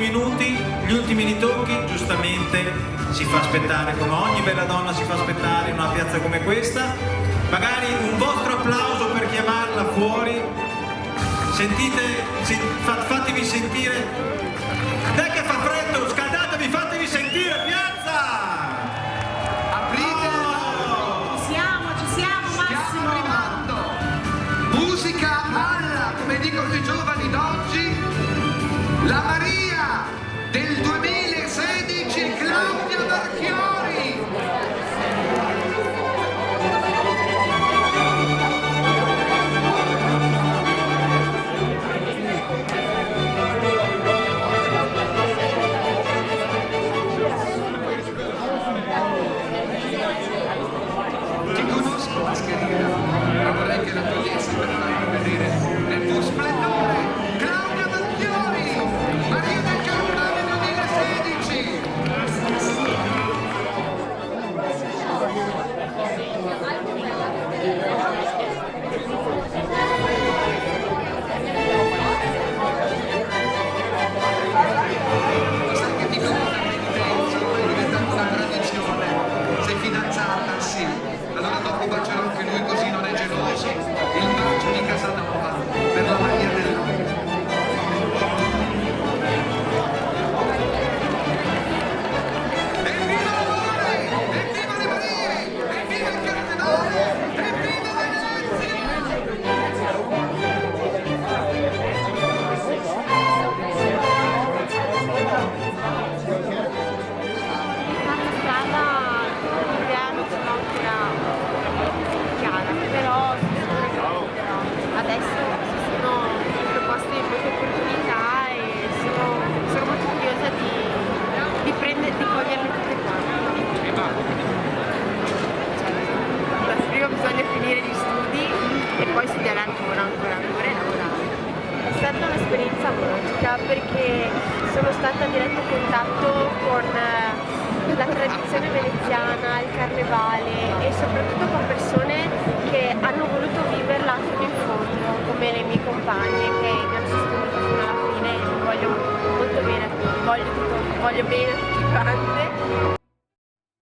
minuti, gli ultimi ritocchi, giustamente si fa aspettare, come ogni bella donna si fa aspettare in una piazza come questa. Magari un vostro applauso per chiamarla fuori. Sentite, fatevi sentire. Dai che fa freddo, scaldatevi, fatevi sentire, piazza! Aprite! Oh! Ci siamo, Massimo! Stiamo arrivando! Musica alla, come dicono i giovani d'oggi, la Maria del 2016, Claudia Marchiori! Ti conosco, mascherina, ma vorrei che la togliessi per farmi vedere nel tuo splendore. Claudia Marchiori, Maria del Carnevale 2016. Lo sai che ti conosco in penitenza, ormai è diventata una tradizione. Sei fidanzata? Sì. Allora dopo bacerò anche lui così non è geloso. Il bacio di Casanova per la Maria dell'Ombra. Evviva l'amore! Evviva le Marie! Evviva il Carnevale! Evviva La strada l'idea non ce l'ho ancora chiara, però adesso ci sono proposte molte opportunità e sono molto curiosa di coglierle tutte quante. Prima bisogna finire gli studi e poi studiare ancora e lavorare. È stata un'esperienza magica perché sono stata a diretto contatto con la tradizione veneziana, il carnevale e soprattutto con persone che hanno voluto viverla fino in fondo, come le mie compagne che mi hanno sostenuto fino alla fine e voglio molto bene, voglio bene a tutti quanti.